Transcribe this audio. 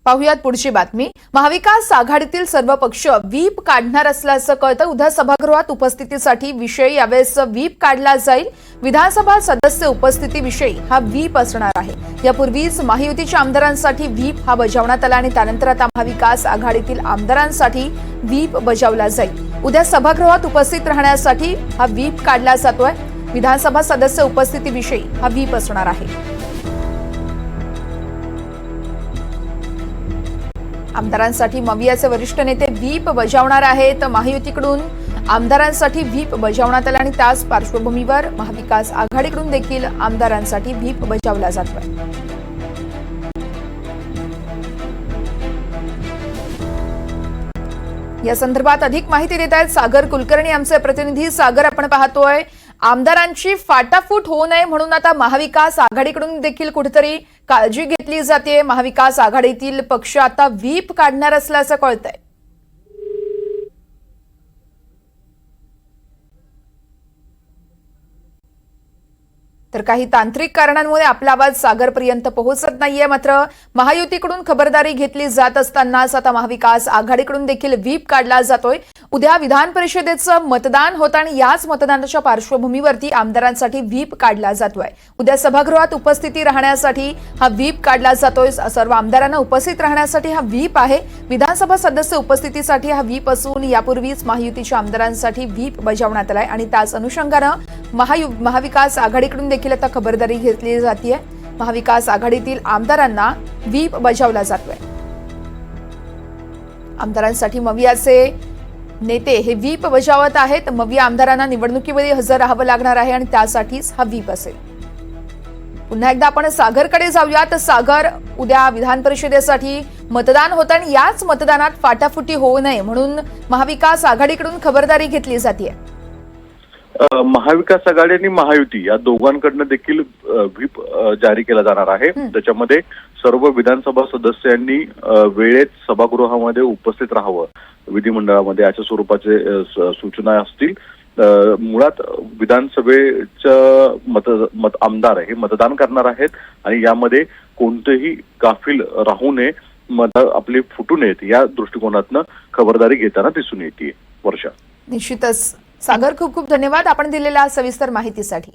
पाहुयात पुढची बातमी। महाविकास आघाडीतील सर्व पक्ष व्हीप काढणार असल्याचं कळतं। उद्या सभागृहात उपस्थितीसाठी विषय यावेळेस व्हीप काढला जाईल। विधानसभा सदस्य उपस्थितीविषयी हा व्हीप असणार आहे। यापूर्वीच महायुतीच्या आमदारांसाठी व्हीप हा बजावण्यात आला आणि त्यानंतर आता महाविकास आघाडीतील आमदारांसाठी व्हीप बजावला जाईल। उद्या सभागृहात उपस्थित राहण्यासाठी हा व्हीप काढला जातोय। विधानसभा सदस्य उपस्थितीविषयी हा व्हीप असणार आहे। आमदारांसाठी मवियाचे वरिष्ठ नेते व्हीप बजावणार आहेत। महायुतीकडून आमदारांसाठी व्हीप बजावण्यात आला आणि त्याच पार्श्वभूमीवर महाविकास आघाडीकडून देखील आमदारांसाठी व्हीप बजावला जातोय। या संदर्भात अधिक माहिती देत आहेत सागर कुलकर्णी आमचे प्रतिनिधी। सागर, आपण पाहतोय आमदारांची फाटाफूट होऊ नये म्हणून आता महाविकास आघाडीकडून देखील कुठेतरी काळजी घेतली जाते। महाविकास आघाडीतील पक्ष आता व्हीप काढणार असल्याचं कळतंय। तर काही तांत्रिक कारणांमुळे आपला आवाज सागरपर्यंत पोहोचत नाहीये। मात्र महायुतीकडून खबरदारी घेतली जात असतानाच आता महाविकास आघाडीकडून देखील व्हीप काढला जातोय। उद्या विधान परिषदेचं मतदान होतं आणि याच मतदानाच्या पार्श्वभूमीवरती आमदारांसाठी व्हीप काढला जातोय। उद्या सभागृहात उपस्थिती राहण्यासाठी हा व्हीप काढला जातोय। सर्व आमदारांना उपस्थित राहण्यासाठी हा व्हीप आहे। विधानसभा सदस्य उपस्थितीसाठी हा व्हीप असून यापूर्वीच महायुतीच्या आमदारांसाठी व्हीप बजावण्यात आलाय आणि त्याच अनुषंगानं महाविकास आघाडीकडून देखील आता खबरदारी घेतली जाते। महाविकास आघाडीतील आमदारांना व्हीप बजावला जातोय। आमदारांसाठी मवियाचे नेते हे व्हीप बजावत आहेत। मविया आमदारांना निवडणुकीमध्ये हजर राहावं लागणार आहे आणि त्यासाठीच हा व्हीप असेल। पुन्हा एकदा आपण सागरकडे जाऊयात। सागर, उद्या विधान परिषदेसाठी मतदान होतं आणि याच मतदानात फाटाफुटी होऊ नये म्हणून महाविकास आघाडीकडून खबरदारी घेतली जाते। महाविकास आघाडी आणि महायुती या दोघांकडनं देखील व्हीप जारी केला जाणार आहे। त्याच्यामध्ये सर्व विधानसभा सदस्यांनी वेळेत सभागृहामध्ये उपस्थित राहावं, विधिमंडळामध्ये अशा स्वरूपाचे सूचना असतील। मुळात विधानसभेचं आमदार हे मतदान करणार आहेत आणि यामध्ये कोणतेही गाफील राहू नये, आपले फुटू नयेत या दृष्टिकोनातनं खबरदारी घेताना दिसून येते। वर्षा, निश्चितच सागर, खूप खूप धन्यवाद आपण दिलेल्या सविस्तर माहितीसाठी।